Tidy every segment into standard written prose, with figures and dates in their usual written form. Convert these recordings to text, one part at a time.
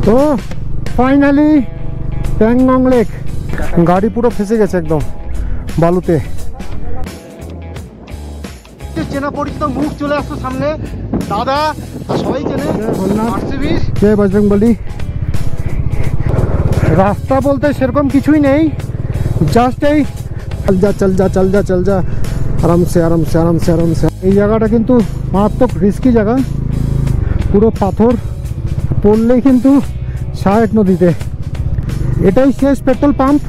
তো finally Pangong lake. গাড়ি পুরো ফেসে গেছে একদম বালুতে। চেনা পরিচিত মুখ চলে আসতো সামনে, দাদা সবাই চেনে, জয় বজরংবলী। রাস্তা বলতে সেরকম কিছুই নেই, জাস্ট এই চল যা আরামসে আরামসে আরামসে আরামসে। এই জায়গাটা কিন্তু মারাত্মক রিস্কি জায়গা, পুরো পাথর, পড়লেই কিন্তু সাহেব নদীতে। এটাই শেষ petrol pump.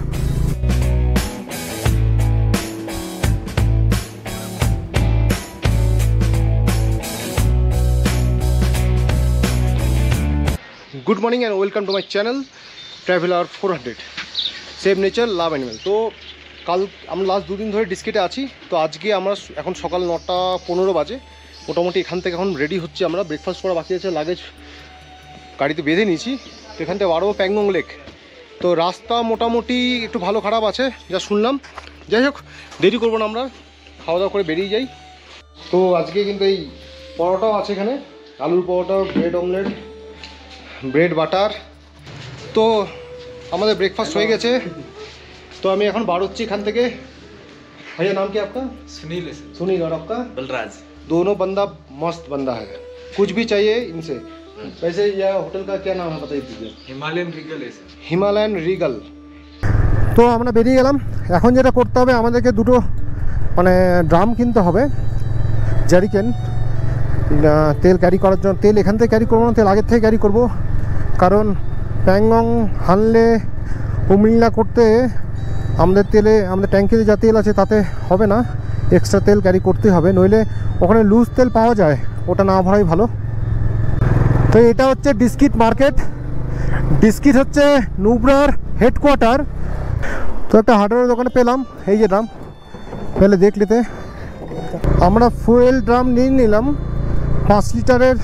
Good morning and welcome to my channel traveller 400 save nature love animal. তো কাল আমরা লাস্ট দুদিন ধরে ডিস্কেটে আছি। তো আজকে আমরা এখন সকাল 9:15 বাজে, মোটামুটি এখান থেকে এখন রেডি হচ্ছে। আমরা ব্রেকফাস্ট করা বাকি আছে, লাগেজ গাড়িতে বেঁধে নিয়েছি। তো এখান থেকে বাড়বো প্যাংগং লেক। তো রাস্তা মোটামুটি একটু ভালো খারাপ আছে যা শুনলাম। যাই হোক, দেরি করবো না, আমরা খাওয়া দাওয়া করে বেরিয়ে যাই। তো আজকে কিন্তু এই পরোটাও আছে এখানে, আলুর পরোটা, ব্রেড অমলেট, ব্রেড বাটার। তো আমাদের ব্রেকফাস্ট হয়ে গেছে। तो আমি এখন বার হচ্ছি এখান থেকে। भैया नाम क्या आपका? सुनील। सुनील और आपका? बलराज। दोनों बंदा मस्त बंदा है, कुछ भी चाहिए इनसे। वैसे यह होटल का क्या नाम है बताइए दीजिए? हिमालयन रीगल है सर। Himalayan Regal. তো আমরা বেরিয়ে গেলাম। এখন যেটা করতে হবে, আমাদেরকে দুটো মানে ড্রাম কিনতে হবে, জারিকেন, তেল ক্যারি করার জন্য। তেল এখান থেকে ক্যারি করবো না, তেল আগের থেকে ক্যারি করব, কারণ প্যাংগং হানলে কুমিল্লা করতে আমাদের ট্যাঙ্কিতে যা তেল আছে তাতে হবে না, এক্সট্রা তেল ক্যারি করতে হবে, নইলে ওখানে লুজ তেল পাওয়া যায়, ওটা না ভরাই ভালো। তো এটা হচ্ছে ডিস্কিট মার্কেট। ডিস্কিট হচ্ছে নুব্রার হেডকোয়ার্টার। তো একটা হার্ডওয়্যার দোকানে পেলাম এই যে ড্রাম, পেলে দেখ নিতে। আমরা ফুয়েল ড্রাম নিয়ে নিলাম, 5 লিটারের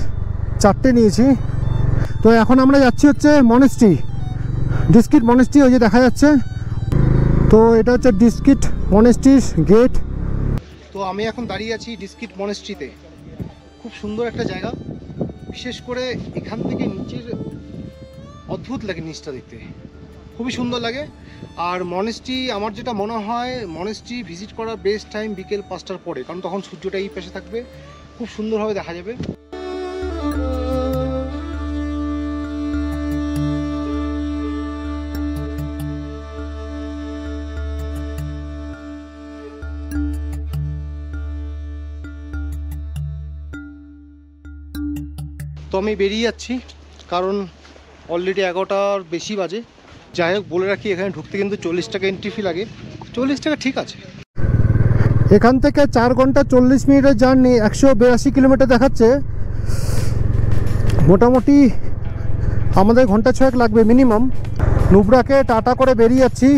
4টে নিয়েছি। তো এখন আমরা যাচ্ছি হচ্ছে মনেস্ট্রি, ডিস্কিট মনেস্ট্রি, ওই যে দেখা যাচ্ছে। তো এটা হচ্ছে ডিস্কিট মনেস্ট্রির গেট। তো আমি এখন দাঁড়িয়ে আছি ডিস্কিট মনেস্ট্রিতে। খুব সুন্দর একটা জায়গা, বিশেষ করে এখান থেকে নিচের অদ্ভুত লাগে, নিচটা দেখতে খুবই সুন্দর লাগে। আর মনেস্ট্রি আমার যেটা মনে হয়, মনেস্ট্রি ভিজিট করার বেস্ট টাইম বিকেল 5টার পরে, কারণ তখন সূর্যটা এই পাশে থাকবে, খুব সুন্দরভাবে দেখা যাবে। তো আমি বেরিয়ে যাচ্ছি, কারণ অলরেডি 11টার বেশি বাজে। যাই হোক, বলে রাখি এখানে ঢুকতে কিন্তু 40 টাকা এন্ট্রি ফি লাগে। 40 টাকা ঠিক আছে। এখান থেকে 4 ঘন্টা 40 মিনিটের জার্নি, 182 কিলোমিটার দেখাচ্ছে। মোটামুটি আমাদের ঘন্টা 6 লাগবে মিনিমাম। নুব্রাকে টাটা করে বেরিয়ে যাচ্ছি।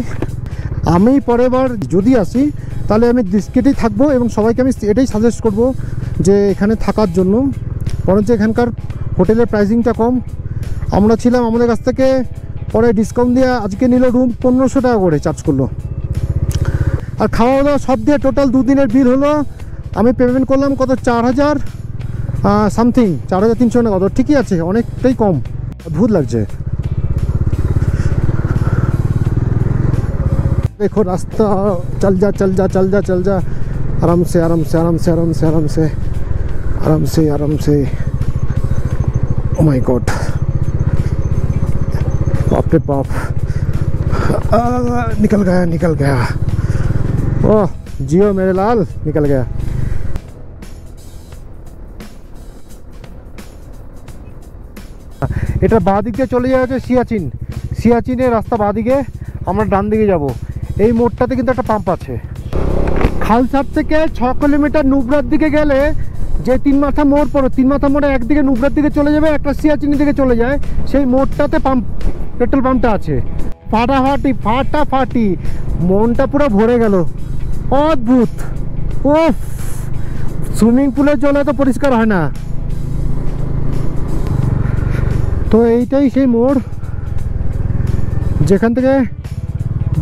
আমি পরের বার যদি আসি তাহলে আমি ডিস্কিটেই থাকবো, এবং সবাইকে আমি এটাই সাজেস্ট করব যে এখানে থাকার জন্য, বরঞ্চ এখানকার হোটেলের প্রাইসিংটা কম। আমরা ছিলাম, আমাদের কাছ থেকে পরে ডিসকাউন্ট দিয়ে আজকে নিল রুম 1500 টাকা করে চার্জ করলো। আর খাওয়া দাওয়া সব দিয়ে টোটাল 2 দিনের বিল হলো, আমি পেমেন্ট করলাম কত, 4000 সামথিং, 4300 না কত। ঠিকই আছে, অনেকটাই কম, অদ্ভুত লাগছে। দেখো রাস্তা, চল যা চল যা চল যা চল যা, আরামসে আরামসে আরামসে আরামসে আরামসে আরামসে আরামসে। ओ माय गॉड, बाप रे बाप, निकल गया। ओह जियो मेरे लाल, निकल गया। এটা বাঁ দিক দিয়ে চলে যাচ্ছে সিয়াচিনের রাস্তা, বাঁ দিকে। আমরা ডান দিকে যাব। এই মোড়টাতে কিন্তু একটা পাম্প আছে। খালসার থেকে 6 কিলোমিটার নুব্রার দিকে গেলে যে 3 মাথা মোড় পড়ে, 3 মাথা মোড়ে একদিকে নুব্রার দিকে চলে যাবে, একটা সিয়াচিনের দিকে চলে যায়। সেই মোড়টাতে পাম্প, পেট্রোল পাম্পটা আছে। ফাটাফাটি, মনটা পুরো ভরে গেল, অদ্ভুত। ওফ, সুইমিং পুলের জল এত পরিষ্কার হয় না। তো এইটাই সেই মোড়, যেখান থেকে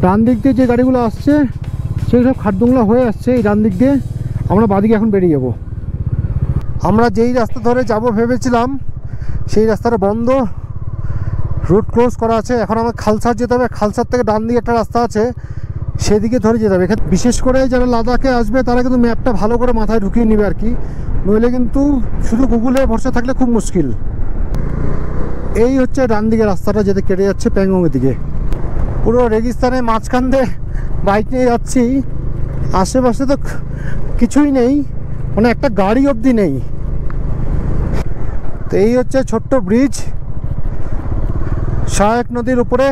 ডান দিক দিয়ে যে গাড়িগুলো আসছে সেই সব খাটদুংলা হয়ে আসছে এই ডান দিক দিয়ে। আমরা বাদিকে এখন বেরিয়ে যাব। আমরা যেই রাস্তা ধরে যাব ভেবেছিলাম সেই রাস্তাটা বন্ধ। রুট ক্লোজ করা আছে। এখন আমার খালসার যেতে হবে, খালসার থেকে ডান দিকে একটা রাস্তা আছে, সেদিকে ধরে যেতে হবে। এখানে বিশেষ করে যারা লাদাখে আসবে তারা কিন্তু ম্যাপটা ভালো করে মাথায় ঢুকিয়ে নেবে আর কি, নইলে কিন্তু শুধু গুগলে ভরসা থাকলে খুব মুশকিল। এই হচ্ছে ডান দিকে রাস্তাটা যেতে কেটে যাচ্ছে প্যাংগংয়ের দিকে। পুরো রেগিস্তানের মাঝখান দিয়ে বাইক নিয়ে যাচ্ছি, আশেপাশে তো কিছুই নেই, মানে একটা গাড়ি অবধি নেই। তো এই হচ্ছে ছোট্ট ব্রিজ সহায়ক নদীর উপরে,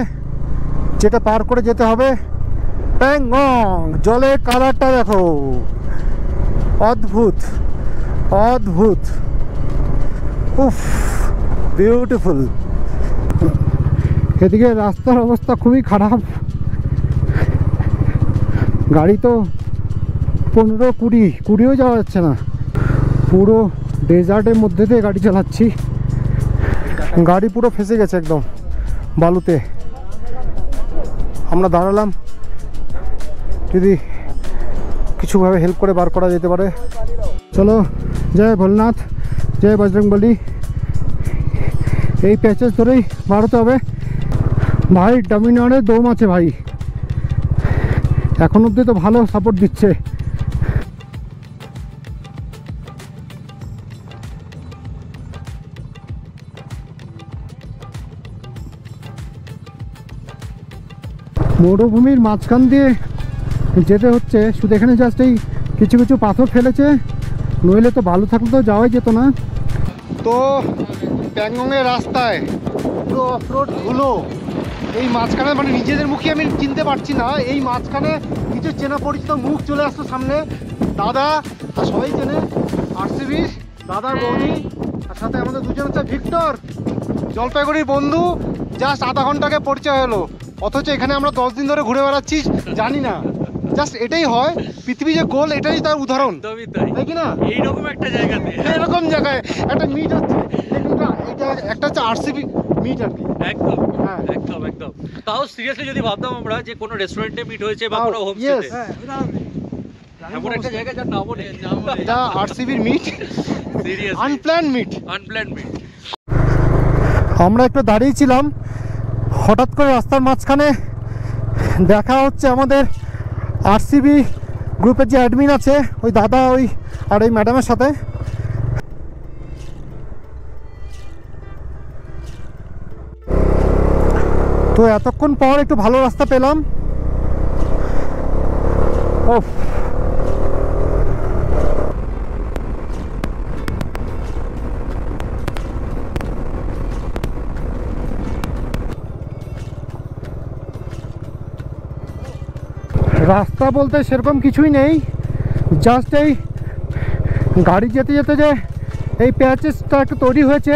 যেটা পার করে যেতে হবে প্যাংগং। জলের কালারটা দেখো, অদ্ভুত অদ্ভুত, উফ বিউটিফুল। এদিকে রাস্তার অবস্থা খুবই খারাপ, গাড়ি তো 15-20 যাওয়া যাচ্ছে না। পুরো ডেজার্টের মধ্যে দিয়ে গাড়ি চালাচ্ছি, গাড়ি পুরো ফেসে গেছে একদম বালুতে। আমরা দাঁড়ালাম, যদি কিছুভাবে হেল্প করে বার করা যেতে পারে। চলো, জয় ভোলনাথ, জয় বজরংবলী। এই প্যাচেস ধরেই বাড়তে হবে ভাই। ডমিনারের দম আছে ভাই, এখন অবধি তো ভালো সাপোর্ট দিচ্ছে। মরুভূমির মাঝখান দিয়ে যেতে হচ্ছে, শুধু এখানে জাস্ট এই কিছু কিছু পাথর ফেলেছে, নইলে তো বালু থাকলে তো যাওয়াই যেত না। তো প্যাংগংয়ের রাস্তায় পুরো অফরোড ধুলো, এই মাঝখানে মানে নিজেদের মুখে আমি চিনতে পারছি না। এই মাঝখানে কিছু চেনা পরিচিত মুখ চলে আসতো সামনে, দাদা আর সবাই চেনে, আরসিবির দাদার বৌনি, আর সাথে আমাদের দুজন হচ্ছে ভিক্টর, জলপাইগুড়ির বন্ধু। জাস্ট আধা ঘন্টাকে পরিচয় হলো, অথচ এখানে আমরা 10 দিন ধরে ঘুরে বেড়াচ্ছি, জানি না। জাস্ট এটাই হয়, পৃথিবী যে গোল এটাই তার উদাহরণ, তাই কি না? এইরকম একটা জায়গাতে, এরকম জায়গায় একটা মিট হচ্ছে, এটা একটা হচ্ছে আরসিবি মিট আর কি। একদম একদম একদম। তাও সিরিয়াসলি যদি ভাবতাম আমরা যে কোনো রেস্টুরেন্টে মিট হয়েছে বা কোনো হোমস্টেতে, এমন একটা জায়গা যার নামও নেই, এটা আরসিবির meet, seriously unplanned meet. Meet. আমরা একটু দাঁড়িয়েছিলাম, হঠাৎ করে রাস্তার মাঝখানে দেখা হচ্ছে আমাদের আরসিবি গ্রুপের যে অ্যাডমিন আছে, ওই দাদা ওই আর এই ম্যাডামের সাথে। তো এতক্ষণ পর একটু ভালো রাস্তা পেলাম। ওফ, রাস্তা বলতে সেরকম কিছুই নেই, জাস্ট এই গাড়ি যেতে যেতে যে এই প্যাচেসটা একটু তৈরি হয়েছে,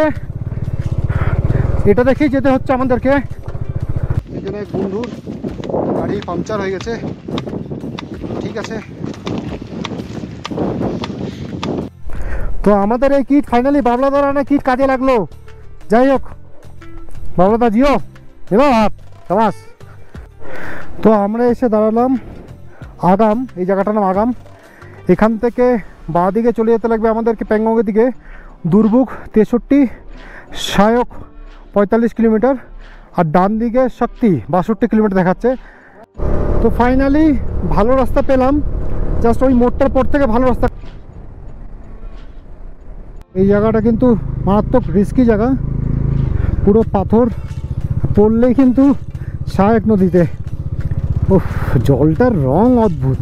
এটা দেখেই যেতে হচ্ছে আমাদেরকে। এখানে বন্ধুর গাড়ি পাংচার হয়ে গেছে, ঠিক আছে। তো আমাদের এই কিট ফাইনালি বাবলাদার আনা কিট কাজে লাগলো। যাই হোক, বাবলাদা জিও এবার হাত সমাস। তো আমরা এসে দাঁড়ালাম আগাম, এই জায়গাটার নাম আগাম। এখান থেকে বাঁ দিকে চলে যেতে লাগবে আমাদেরকে প্যাংগংয়ের দিকে, দুর্বুক 63, সায়ক 45 কিলোমিটার, আর ডান দিকে শক্তি 62 কিলোমিটার দেখাচ্ছে। তো ফাইনালি ভালো রাস্তা পেলাম, জাস্ট ওই মোড়টার পর থেকে ভালো রাস্তা। এই জায়গাটা কিন্তু মারাত্মক রিস্কি জায়গা, পুরো পাথর, পড়লেই কিন্তু সহায়ক নদীতে। উফ, জলটার রং অদ্ভুত,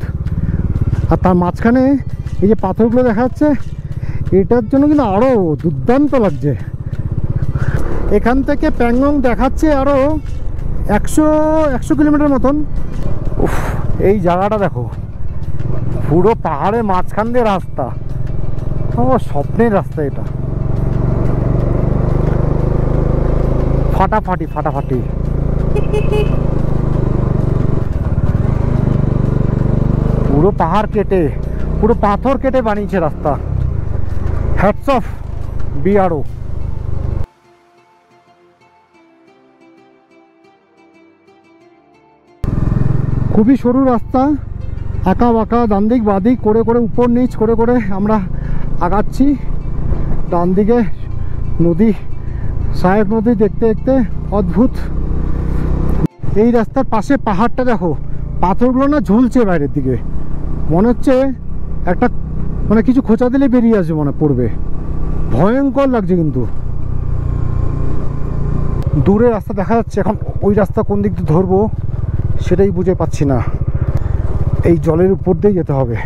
আর তার মাঝখানে এই যে পাথরগুলো দেখা যাচ্ছে, এটার জন্য কিন্তু আরও দুর্দান্ত লাগছে। এখান থেকে প্যাংগং দেখাচ্ছে আরও 100 কিলোমিটার মতন। উফ, এই জায়গাটা দেখো, পুরো পাহাড়ের মাঝখান দিয়ে রাস্তা, আমার স্বপ্নের রাস্তা এটা, ফাটাফাটি ফাটাফাটি। পুরো পাহাড় কেটে, পুরো পাথর কেটে বানিয়েছে রাস্তা। Hats off BRO. খুবই সরু রাস্তা, আঁকা বাঁকা, ডান দিক বাদিক করে করে, উপর নিচ করে করে আমরা আগাচ্ছি। ডান দিকে নদী সাহেব নদী দেখতে দেখতে অদ্ভুত। এই রাস্তার পাশে পাহাড়টা দেখো, পাথরগুলো না ঝুলছে বাইরের দিকে, মনে হচ্ছে একটা মানে কিছু খোঁচা দিলে বেরিয়ে আসবে, মনে পড়বে। ভয়ঙ্কর লাগছে কিন্তু। দূরে রাস্তা দেখা যাচ্ছে, এখন ওই রাস্তা কোন দিক দিয়ে ধরবো সেটাই বুঝে পাচ্ছি না। এই জলের উপর দিয়ে যেতে হবে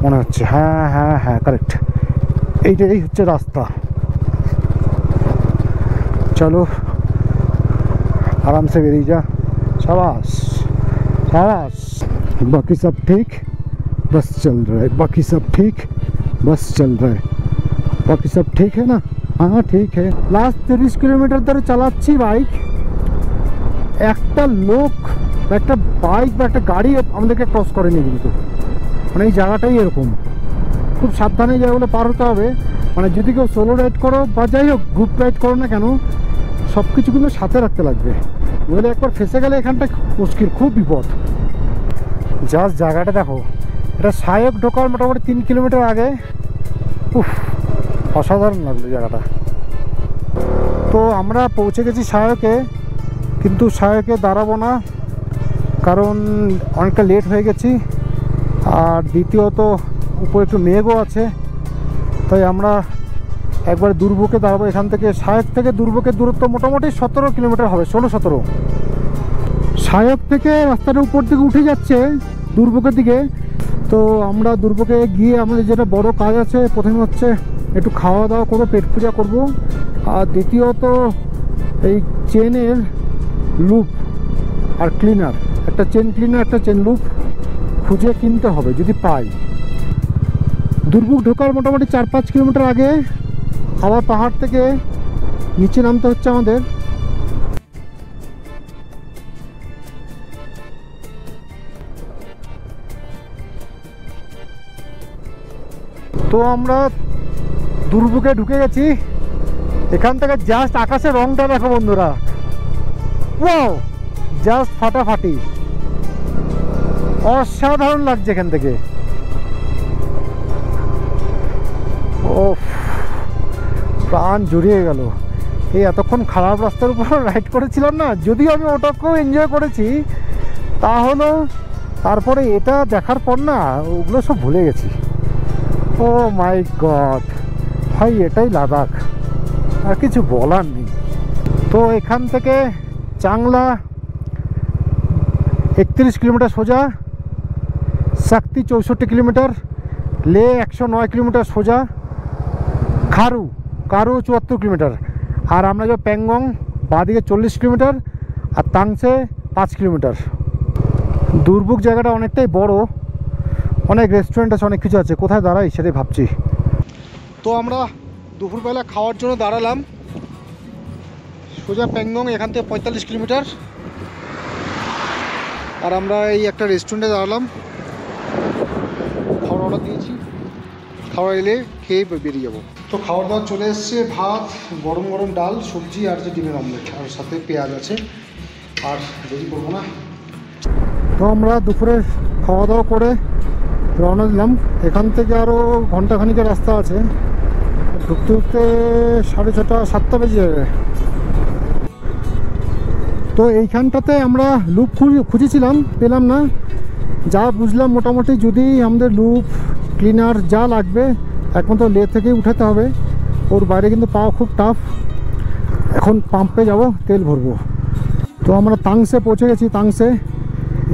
মনে হচ্ছে। হ্যাঁ হ্যাঁ হ্যাঁ, কারেক্ট, এইটাই হচ্ছে রাস্তা। চলো आराम से बेरिए जा। शाबाश शाबाश। बाकी सब ठीक, बस चल रहा है। बाकी सब ठीक, बस चल रहा है। बाकी सब ठीक है ना? हाँ ठीक है। लास्ट 30 किलोमीटर धरे চালাচ্ছি বাইক, একটা লোক বা একটা বাইক বা একটা গাড়ি আমাদেরকে ক্রস করেনি কিন্তু। মানে এই জায়গাটাই এরকম, খুব সাবধানে জায়গাগুলো পার হতে হবে। মানে যদি কেউ সোলো রাইড করো বা যাই হোক গ্রুপ রাইড করো না কেন, সব কিছু কিন্তু সাথে রাখতে লাগবে, নইলে একবার ফেসে গেলে এখানটা মুশকিল, খুব বিপদ। জাস্ট জায়গাটা দেখো, এটা সায়ক ঢোকার মোটামুটি 3 কিলোমিটার আগে। উফ, অসাধারণ লাগলো জায়গাটা। তো আমরা পৌঁছে গেছি সায়কে, কিন্তু সায়কে দাঁড়াবো না, কারণ অনেকটা লেট হয়ে গেছি। আর দ্বিতীয়ত উপরে একটু মেঘও আছে, তাই আমরা একবার দুর্ভোগে দাঁড়াবো। এখান থেকে সায়ক থেকে দুর্ভোগের দূরত্ব মোটামুটি 17 কিলোমিটার হবে, 16-17। সায়ক থেকে রাস্তাটা উপর দিকে উঠে যাচ্ছে দুর্ভোগের দিকে। তো আমরা দুর্ভোগে গিয়ে আমাদের যেটা বড় কাজ আছে, প্রথমে হচ্ছে একটু খাওয়া দাওয়া করবো, পেট পূজা করবো। আর দ্বিতীয়ত এই চেনের লুপ আর ক্লিনার, একটা চেন ক্লিনার একটা চেন লুপ খুঁজে কিনতে হবে যদি পাই। দুর্ভোগ ঢোকার মোটামুটি 4-5 কিলোমিটার আগে আবার পাহাড় থেকে নিচে নামতে হচ্ছে আমাদের। তো আমরা দুর্ভোগে ঢুকে গেছি। এখান থেকে জাস্ট আকাশের রংটা দেখো বন্ধুরা, ওয়াও, জাস্ট ফাটাফাটি, অসাধারণ লাগছে এখান থেকে। ও, প্রাণ জুড়িয়ে গেল। এই এতক্ষণ খারাপ রাস্তার উপর রাইড করেছিলাম না, যদিও আমি ওটাকেও এনজয় করেছি, তাহলে তারপরে এটা দেখার পর না ওগুলো সব ভুলে গেছি। ও মাই গড ভাই, এটাই লাদাখ, আর কিছু বলার নেই। তো এখান থেকে চাংলা 31 কিলোমিটার সোজা, সাক্তি 64 কিলোমিটার, লে 109 কিলোমিটার সোজা, খারু 74 কিলোমিটার। আর আমরা যাবো প্যাংগং, বাঁদিকে 40 কিলোমিটার, আর তাংসে 5 কিলোমিটার। দুর্ভোগ জায়গাটা অনেকটাই বড়, অনেক রেস্টুরেন্ট আছে, অনেক কিছু আছে। কোথায় দাঁড়াই সেটাই ভাবছি। তো আমরা দুপুরবেলা খাওয়ার জন্য দাঁড়ালাম সোজা প্যাংগং, এখান থেকে 45 কিলোমিটার। আর আমরা এই একটা রেস্টুরেন্টে দাঁড়ালাম, খাওয়ার অর্ডার দিয়েছি, খাওয়া এলে খেয়ে বেরিয়ে যাবো। তো খাওয়ার দাওয়া চলে এসছে, ভাত, গরম গরম ডাল, সবজি, আর যে ডিমের অমলেট, আর সাথে পেঁয়াজ আছে। আর দেরি করবো না। তো আমরা দুপুরে খাওয়া দাওয়া করে রওনা দিলাম। এখান থেকে আরও ঘন্টাখানিকের রাস্তা আছে, ঢুকতে ঢুকতে 6:30 7টা বেজে যাবে। তো এইখানটাতে আমরা লুপ খুঁজেছিলাম, পেলাম না। যা বুঝলাম মোটামুটি যদি আমাদের লুপ ক্লিনার যা লাগবে একমাত্র লে থেকেই উঠাতে হবে, ওর বাইরে কিন্তু পাওয়া খুব টাফ। এখন পাম্পে যাব, তেল ভরবো। তো আমরা তাংসে পৌঁছে গেছি। তাংসে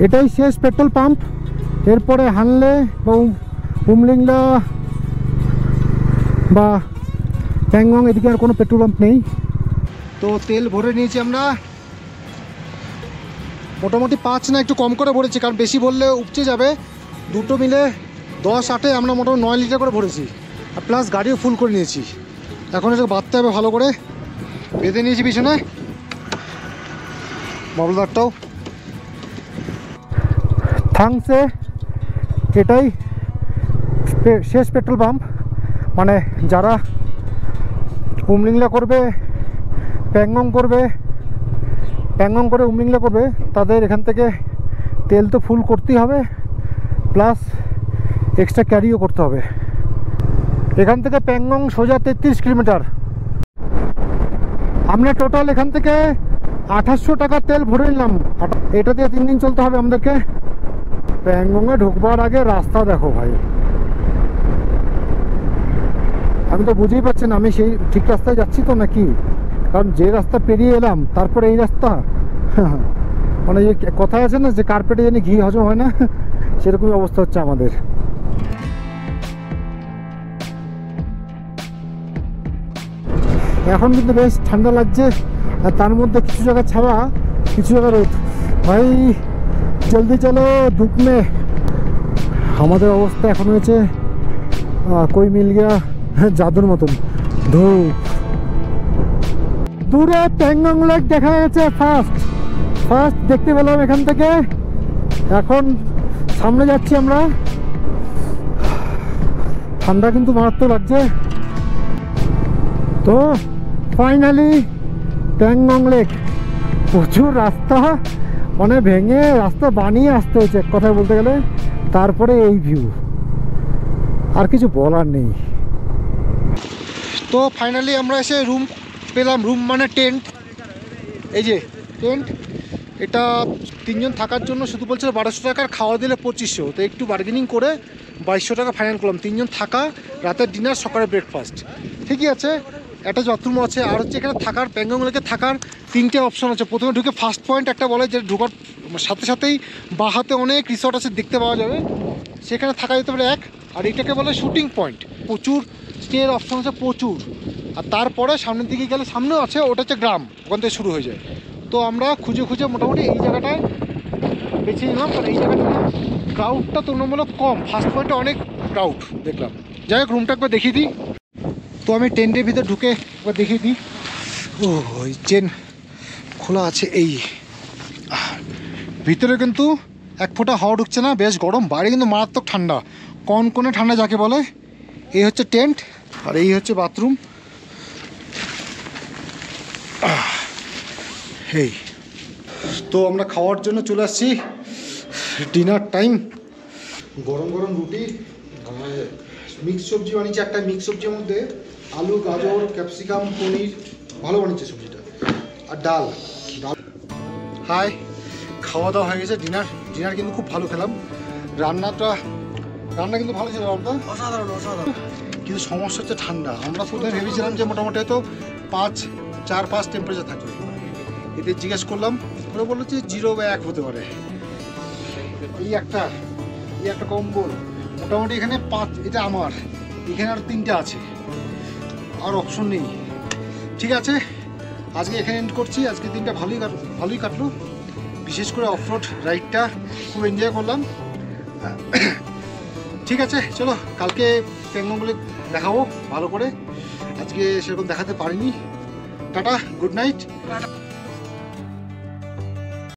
এটাই শেষ পেট্রোল পাম্প, এরপরে হানলে বা উমলিংলা বা প্যাংগং এদিকে আর কোনো পেট্রোল পাম্প নেই। তো তেল ভরে নিয়েছি আমরা, মোটামুটি 5 না একটু কম করে ভরেছি, কারণ বেশি ভরলে উপচে যাবে। দুটো মিলে 10-8-এ আমরা মোটামুটি 9 লিটার করে ভরেছি, আর প্লাস গাড়িও ফুল করে নিয়েছি। এখন এটা বাঁধতে হবে ভালো করে, বেঁধে নিয়েছি পিছনে মবলদারটাও। থাংসে এটাই শেষ পেট্রোল পাম্প, মানে যারা উমলিংলা করবে, প্যাংগং করে উমলিংলা করবে, তাদের এখান থেকে তেল তো ফুল করতেই হবে, প্লাস এক্সট্রা ক্যারিও করতে হবে। এখান থেকে প্যাংগং সোজা 33 কিলোমিটার। আমরা টোটাল এখান থেকে 2800 টাকা তেল ভরে নিলাম। এটা দিয়ে 3 দিন চলতে হবে আমাদেরকে। প্যাংগংয়ে ঢুকবার আগে রাস্তা দেখো ভাই, আমি তো বুঝেই পাচ্ছি না আমি সেই ঠিক রাস্তায় যাচ্ছি তো নাকি, কারণ যে রাস্তা পেরিয়ে এলাম তারপরে এই রাস্তা। মানে যে কথা আছে না যে কার্পেটে জানি ঘি হজম হয় না, সেরকমই অবস্থা হচ্ছে আমাদের। এখন কিন্তু বেশ ঠান্ডা লাগছে, আর তার মধ্যে কিছু জায়গা ছাওয়া, কিছু জায়গা রোদ। ভাই জলদি চলো ধূপ মে। আমাদের অবস্থা এখন হয়েছে কই মিল গিয়া জাদুর মতন। ধূপ দূরে প্যাংগং লেক দেখা যাচ্ছে, ফার্স্ট দেখতে পেলাম এখান থেকে। এখন সামনে যাচ্ছি আমরা। ঠান্ডা কিন্তু মারাত্মক লাগছে। তো ফাইনালি প্যাংগং লেক। প্রচুর রাস্তা, মানে ভেঙে রাস্তা বানিয়ে আসতে হয়েছে এক কথায় বলতে গেলে। তারপরে এই ভিউ, আর কিছু বলার নেই। তো ফাইনালি আমরা এসে রুম পেলাম। রুম মানে টেন্ট। এই যে টেন্ট, এটা 3 জন থাকার জন্য শুধু বলছিল 1200 টাকার, খাওয়া দিলে 2500। তো একটু বার্গেনিং করে 2200 টাকা ফাইনাল করলাম। 3 জন থাকা, রাতের ডিনার, সকালে ব্রেকফাস্ট। ঠিকই আছে। একটা বাথরুম আছে। আর হচ্ছে এখানে থাকার, প্যাংগং লেকে থাকার 3টে অপশন আছে। প্রথমে ঢুকে ফার্স্ট পয়েন্ট একটা বলে, যে ঢোকার সাথে সাথেই বাঁ হাতে অনেক রিসর্ট আছে দেখতে পাওয়া যাবে, সেখানে থাকা যেতে পারে এক। আর এটাকে বলে শুটিং পয়েন্ট। প্রচুর স্টের অপশন আছে প্রচুর। আর তারপরে সামনের দিকে গেলে সামনেও আছে, ওটা হচ্ছে গ্রাম, ওখান থেকে শুরু হয়ে যায়। তো আমরা খুঁজে খুঁজে মোটামুটি এই জায়গাটায় বেছে নিলাম, কারণ এই জায়গাটা ক্রাউডটা তুলনামূলক কম। ফার্স্ট পয়েন্টে অনেক ক্রাউড দেখলাম। যাই হোক, রুমটা একবার দেখিয়ে দিই। তো আমি টেন্টের ভিতরে ঢুকে একবার দেখিয়ে দিই। ও ওই চেন খোলা আছে। এই ভিতরে কিন্তু 1 ফোঁটা হাওয়া ঢুকছে না, বেশ গরম। বাইরে কিন্তু মারাত্মক ঠান্ডা, কনকনে ঠান্ডা যাকে বলে। এই হচ্ছে টেন্ট, আর এই হচ্ছে বাথরুম। এই তো আমরা খাওয়ার জন্য চলে আসছি, ডিনার টাইম। গরম গরম রুটি, মিক্স সবজি বানিয়েছে একটা। মিক্স সবজির মধ্যে আলু, গাজর, ক্যাপসিকাম, পনির, ভালো বানিয়েছে সবজিটা। আর ডাল। হাই, খাওয়া দাওয়া হয়ে গেছে। ডিনার কিন্তু খুব ভালো খেলাম। রান্না কিন্তু ভালো ছিল, অসাধারণ। কিন্তু সমস্যা হচ্ছে ঠান্ডা। আমরা প্রথমে ভেবেছিলাম যে মোটামুটি হয়তো 4-5 টেম্পারেচার থাকবে। এদের জিজ্ঞেস করলাম, ওরা বললো যে 0 বা 1 হতে পারে। এই একটা কম্বল মোটামুটি এখানে 5, এটা আমার, এখানে আর 3টে আছে, আর অপশন নেই। ঠিক আছে, আজকে এখানে এন্ড করছি। আজকে দিনটা ভালোই কাটলো। বিশেষ করে অফরোড রাইডটা খুব এনজয় করলাম। ঠিক আছে, চলো কালকে প্যাংগংগুলো দেখাবো ভালো করে। আজকে সেরকম দেখাতে পারিনি। Tata, good night.